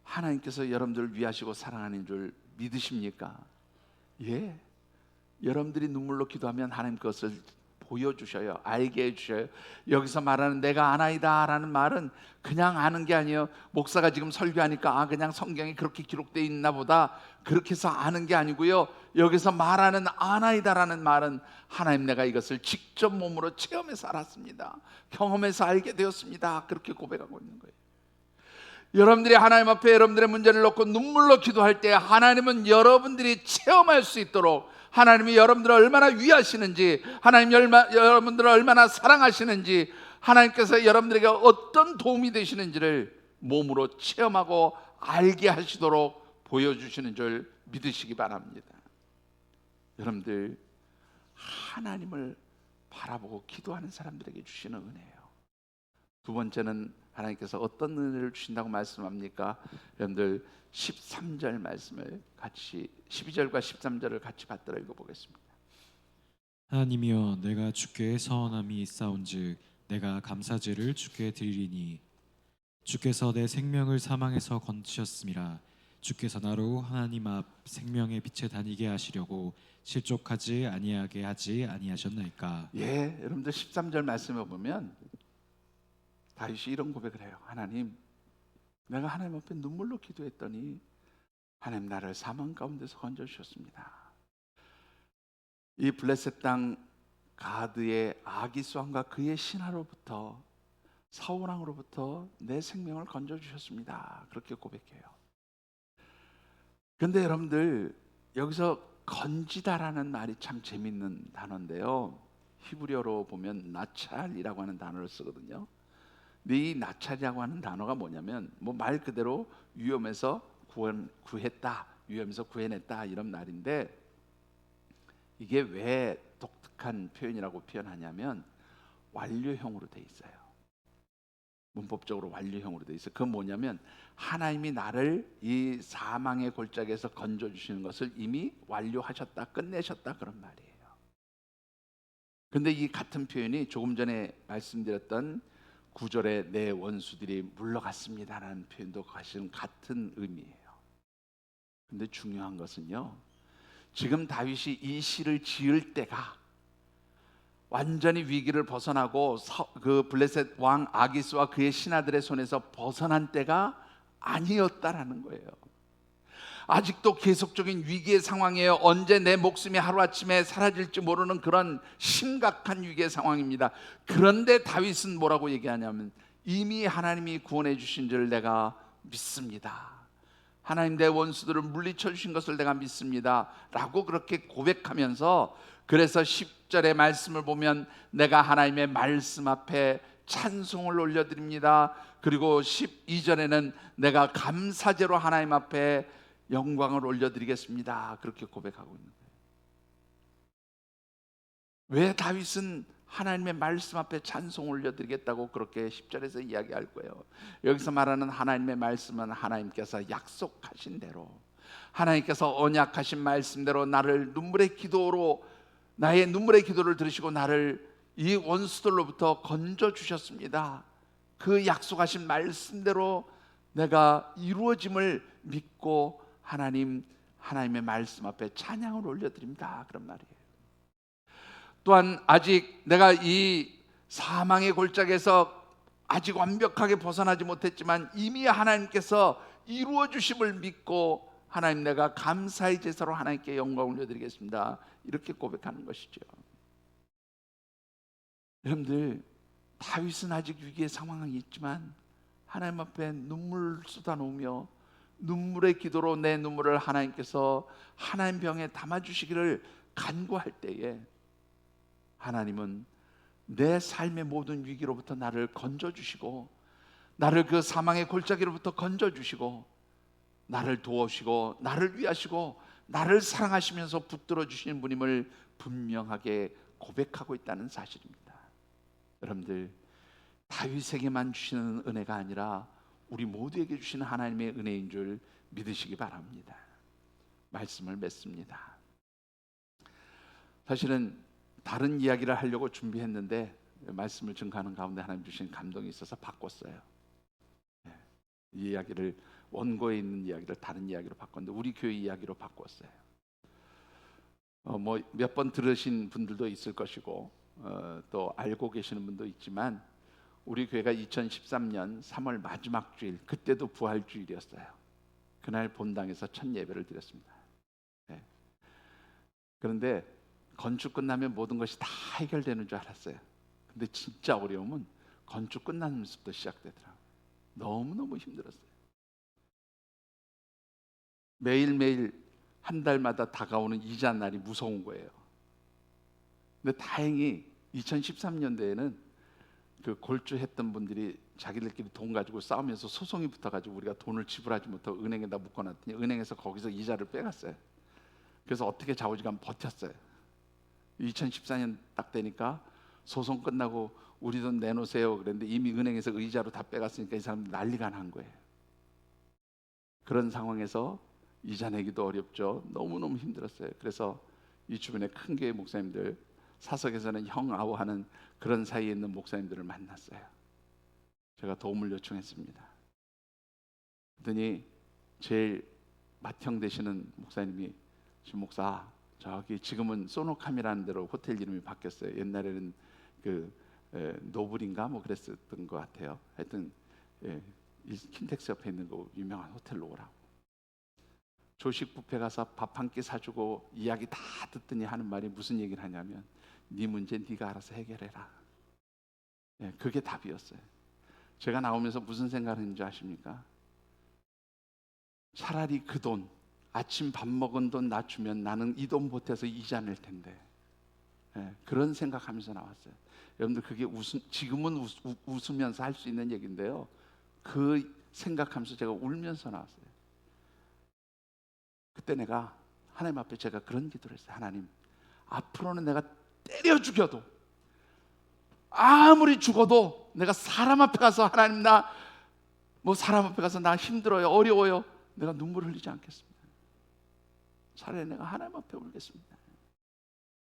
하나님께서 여러분들을 위하시고 사랑하는 줄 믿으십니까? 예. 여러분들이 눈물로 기도하면 하나님 그것을 보여주셔요. 알게 해주셔요. 여기서 말하는 내가 아나이다 라는 말은 그냥 아는 게 아니에요. 목사가 지금 설교하니까 그냥 성경에 그렇게 기록되어 있나 보다 그렇게 해서 아는 게 아니고요. 여기서 말하는 아나이다 라는 말은 하나님, 내가 이것을 직접 몸으로 체험해서 알았습니다. 경험해서 알게 되었습니다. 그렇게 고백하고 있는 거예요. 여러분들이 하나님 앞에 여러분들의 문제를 놓고 눈물로 기도할 때 하나님은 여러분들이 체험할 수 있도록, 하나님이 여러분들을 얼마나 위하시는지, 하나님 여러분들을 얼마나 사랑하시는지, 하나님께서 여러분들에게 어떤 도움이 되시는지를 몸으로 체험하고 알게 하시도록 보여주시는 줄 믿으시기 바랍니다. 여러분들, 하나님을 바라보고 기도하는 사람들에게 주시는 은혜예요. 두 번째는 하나님께서 어떤 은혜를 주신다고 말씀합니까? 여러분들 13절 말씀을 같이, 12절과 13절을 같이 받들어 읽어보겠습니다. 하나님이여, 내가 주께 서원함이 있사온즉 내가 감사제를 주께 드리리니 주께서 내 생명을 사망에서 건지셨음이라. 주께서 나로 하나님 앞 생명의 빛에 다니게 하시려고 실족하지 아니하게 하지 아니하셨나이까. 예, 여러분들 13절 말씀에 보면 다윗이 이런 고백을 해요. 하나님, 내가 하나님 앞에 눈물로 기도했더니 하나님 나를 사망 가운데서 건져주셨습니다. 이 블레셋 땅 가드의 아기스왕과 그의 신하로부터, 사울왕으로부터 내 생명을 건져주셨습니다. 그렇게 고백해요. 그런데 여러분들, 여기서 건지다라는 말이 참 재밌는 단어인데요, 히브리어로 보면 나찰이라고 하는 단어를 쓰거든요. 근데 이 나찰이라고 하는 단어가 뭐냐면 말 그대로 위험에서 구했다, 위험에서 구해냈다 이런 말인데, 이게 왜 독특한 표현이라고 표현하냐면 완료형으로 돼 있어요. 문법적으로 완료형으로 돼 있어요. 그건 뭐냐면 하나님이 나를 이 사망의 골짜기에서 건져주시는 것을 이미 완료하셨다, 끝내셨다, 그런 말이에요. 그런데 이 같은 표현이 조금 전에 말씀드렸던 9절에 내 원수들이 물러갔습니다라는 표현도 사실은 같은 의미예요. 근데 중요한 것은요, 지금 다윗이 이 시를 지을 때가 완전히 위기를 벗어나고 그 블레셋 왕 아기스와 그의 신하들의 손에서 벗어난 때가 아니었다라는 거예요. 아직도 계속적인 위기의 상황이에요. 언제 내 목숨이 하루아침에 사라질지 모르는 그런 심각한 위기의 상황입니다. 그런데 다윗은 뭐라고 얘기하냐면 이미 하나님이 구원해 주신 줄 내가 믿습니다. 하나님, 내 원수들을 물리쳐 주신 것을 내가 믿습니다 라고 그렇게 고백하면서, 그래서 10절의 말씀을 보면 내가 하나님의 말씀 앞에 찬송을 올려드립니다. 그리고 12절에는 내가 감사제로 하나님 앞에 영광을 올려드리겠습니다, 그렇게 고백하고 있는 거예요. 왜 다윗은 하나님의 말씀 앞에 찬송 올려드리겠다고 그렇게 10절에서 이야기할 거예요? 여기서 말하는 하나님의 말씀은 하나님께서 약속하신 대로, 하나님께서 언약하신 말씀대로 나를 나의 눈물의 기도를 들으시고 나를 이 원수들로부터 건져주셨습니다. 그 약속하신 말씀대로 내가 이루어짐을 믿고 하나님의 말씀 앞에 찬양을 올려드립니다, 그런 말이에요. 또한 아직 내가 이 사망의 골짜기에서 아직 완벽하게 벗어나지 못했지만 이미 하나님께서 이루어 주심을 믿고 하나님, 내가 감사의 제사로 하나님께 영광을 올려드리겠습니다, 이렇게 고백하는 것이죠. 여러분들, 다윗은 아직 위기의 상황이 있지만 하나님 앞에 눈물을 쏟아놓으며 눈물의 기도로 내 눈물을 하나님께서 하나님 병에 담아주시기를 간구할 때에 하나님은 내 삶의 모든 위기로부터 나를 건져주시고, 나를 그 사망의 골짜기로부터 건져주시고, 나를 도우시고 나를 위하시고 나를 사랑하시면서 붙들어 주시는 분임을 분명하게 고백하고 있다는 사실입니다. 여러분들, 다윗에게만 주시는 은혜가 아니라 우리 모두에게 주시는 하나님의 은혜인 줄 믿으시기 바랍니다. 말씀을 맺습니다. 사실은 다른 이야기를 하려고 준비했는데 말씀을 증거하는 가운데 하나님 주신 감동이 있어서 바꿨어요. 이 이야기를, 원고에 있는 이야기를 다른 이야기로 바꿨는데 우리 교회 이야기로 바꿨어요. 뭐 몇 번 들으신 분들도 있을 것이고 또 알고 계시는 분도 있지만 우리 교회가 2013년 3월 마지막 주일, 그때도 부활주일이었어요. 그날 본당에서 첫 예배를 드렸습니다. 그런데 건축 끝나면 모든 것이 다 해결되는 줄 알았어요. 근데 진짜 어려움은 건축 끝나면서부터 시작되더라고요. 너무너무 힘들었어요. 매일매일 한 달마다 다가오는 이자 날이 무서운 거예요. 근데 다행히 2013년도에는 그 골주했던 분들이 자기들끼리 돈 가지고 싸우면서 소송이 붙어가지고 우리가 돈을 지불하지 못하고 은행에다 묶어놨더니 은행에서 거기서 이자를 빼갔어요. 그래서 어떻게 좌우지간 버텼어요. 2014년 딱 되니까 소송 끝나고 우리 돈 내놓으세요 그랬는데 이미 은행에서 의자로 다 빼갔으니까 이 사람들 난리가 난 거예요. 그런 상황에서 이자 내기도 어렵죠. 너무너무 힘들었어요. 그래서 이 주변에 큰 교회 목사님들, 사석에서는 형 아우 하는 그런 사이에 있는 목사님들을 만났어요. 제가 도움을 요청했습니다. 그랬더니 제일 맏형 되시는 목사님이, 신 목사, 저기 지금은 소노캄이라는 데로 호텔 이름이 바뀌었어요. 옛날에는 그 노블인가 뭐 그랬었던 것 같아요. 하여튼 킨텍스 옆에 있는 거 유명한 호텔로 오라고. 조식 뷔페 가서 밥 한 끼 사주고 이야기 다 듣더니 하는 말이 무슨 얘기를 하냐면 네 문제 네가 알아서 해결해라. 그게 답이었어요. 제가 나오면서 무슨 생각을 했는지 아십니까? 차라리 그 돈, 아침 밥 먹은 돈 낮추면 나는 이 돈 보태서 이자 낼 텐데. 그런 생각하면서 나왔어요. 여러분들 그게 지금은 웃으면서 할 수 있는 얘기인데요. 그 생각하면서 제가 울면서 나왔어요. 그때 내가 하나님 앞에 제가 그런 기도를 했어요. 하나님, 앞으로는 내가 때려 죽여도, 아무리 죽어도 내가 사람 앞에 가서 하나님 사람 앞에 가서 나 힘들어요, 어려워요, 내가 눈물 흘리지 않겠습니다. 차라리 내가 하나님 앞에 울겠습니다.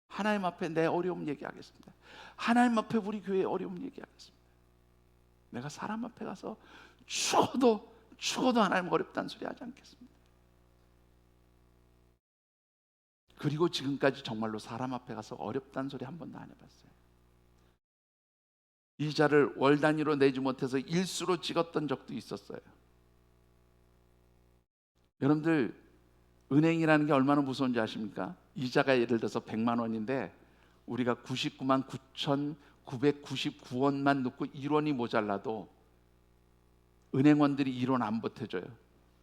하나님 앞에 내 어려움 얘기하겠습니다. 하나님 앞에 우리 교회의 어려움 얘기하겠습니다. 내가 사람 앞에 가서 죽어도 하나님 어렵다는 소리 하지 않겠습니다. 그리고 지금까지 정말로 사람 앞에 가서 어렵다는 소리 한 번도 안 해봤어요. 이자를 월 단위로 내지 못해서 일수로 찍었던 적도 있었어요. 여러분들 은행이라는 게 얼마나 무서운지 아십니까? 이자가 예를 들어서 100만 원인데 우리가 99만 9,999원만 넣고 1원이 모자라도 은행원들이 1원 안 보태줘요.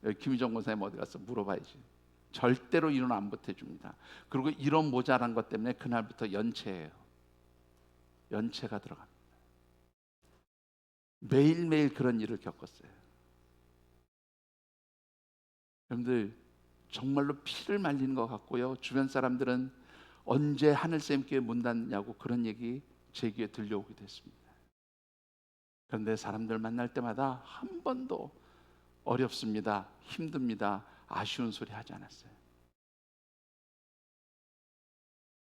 여기 김희정 권사님 어디 가서 물어봐야지. 절대로 1원 안 보태줍니다. 그리고 1원 모자란 것 때문에 그날부터 연체예요. 연체가 들어갑니다. 매일매일 그런 일을 겪었어요. 여러분들 정말로 피를 말리는 것 같고요. 주변 사람들은 언제 하늘쌤께 문 닫냐고 그런 얘기 제 귀에 들려오기도 했습니다. 그런데 사람들 만날 때마다 한 번도 어렵습니다, 힘듭니다, 아쉬운 소리 하지 않았어요.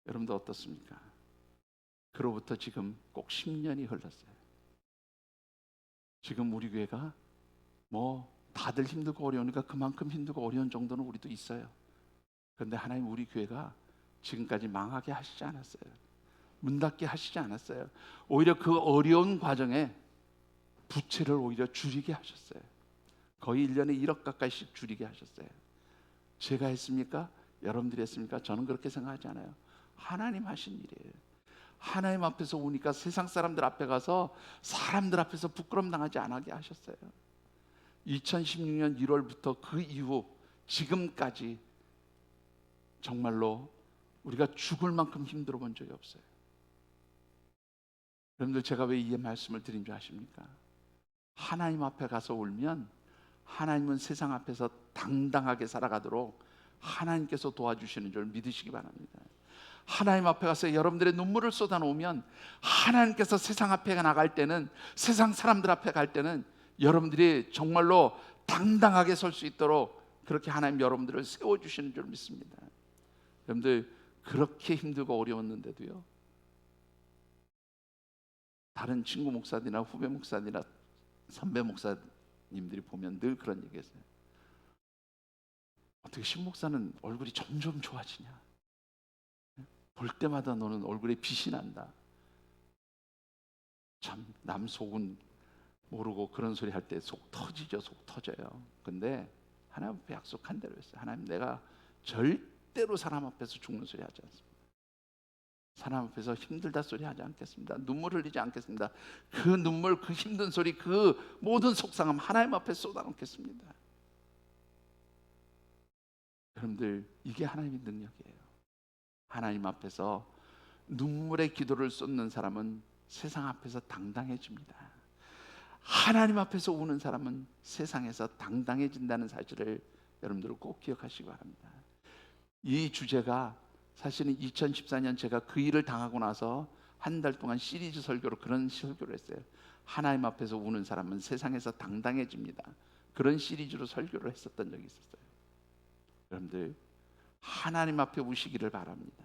여러분도 어떻습니까? 그로부터 지금 꼭 10년이 흘렀어요. 지금 우리 교회가 다들 힘들고 어려우니까 그만큼 힘들고 어려운 정도는 우리도 있어요. 그런데 하나님 우리 교회가 지금까지 망하게 하시지 않았어요. 문 닫게 하시지 않았어요. 오히려 그 어려운 과정에 부채를 오히려 줄이게 하셨어요. 거의 1년에 1억 가까이씩 줄이게 하셨어요. 제가 했습니까? 여러분들이 했습니까? 저는 그렇게 생각하지 않아요. 하나님 하신 일이에요. 하나님 앞에서 오니까 세상 사람들 앞에 가서 사람들 앞에서 부끄럼 당하지 않게 하셨어요. 2016년 1월부터 그 이후 지금까지 정말로 우리가 죽을 만큼 힘들어 본 적이 없어요. 여러분들 제가 왜 이 말씀을 드린 줄 아십니까? 하나님 앞에 가서 울면 하나님은 세상 앞에서 당당하게 살아가도록 하나님께서 도와주시는 줄 믿으시기 바랍니다. 하나님 앞에 가서 여러분들의 눈물을 쏟아놓으면 하나님께서 세상 앞에 나갈 때는, 세상 사람들 앞에 갈 때는 여러분들이 정말로 당당하게 설 수 있도록 그렇게 하나님 여러분들을 세워주시는 줄 믿습니다. 여러분들 그렇게 힘들고 어려웠는데도요, 다른 친구 목사들이나 후배 목사들이나 선배 목사님들이 보면 늘 그런 얘기했어요. 어떻게 신 목사는 얼굴이 점점 좋아지냐? 볼 때마다 너는 얼굴에 빛이 난다. 참 남 속은 모르고 그런 소리 할 때 속 터지죠. 속 터져요. 근데 하나님 앞에 약속한 대로 했어요. 하나님, 내가 절대로 사람 앞에서 죽는 소리 하지 않습니다. 사람 앞에서 힘들다 소리 하지 않겠습니다. 눈물 흘리지 않겠습니다. 그 눈물, 그 힘든 소리, 그 모든 속상함 하나님 앞에 쏟아놓겠습니다. 여러분들, 이게 하나님의 능력이에요. 하나님 앞에서 눈물의 기도를 쏟는 사람은 세상 앞에서 당당해집니다. 하나님 앞에서 우는 사람은 세상에서 당당해진다는 사실을 여러분들 꼭 기억하시기 바랍니다. 이 주제가 사실은 2014년 제가 그 일을 당하고 나서 한 달 동안 시리즈 설교로 그런 설교를 했어요. 하나님 앞에서 우는 사람은 세상에서 당당해집니다. 그런 시리즈로 설교를 했었던 적이 있었어요. 여러분들, 하나님 앞에 우시기를 바랍니다.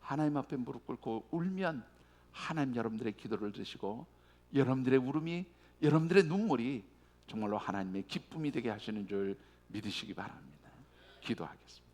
하나님 앞에 무릎 꿇고 울면 하나님 여러분들의 기도를 들으시고 여러분들의 울음이, 여러분들의 눈물이 정말로 하나님의 기쁨이 되게 하시는 줄 믿으시기 바랍니다. 기도하겠습니다.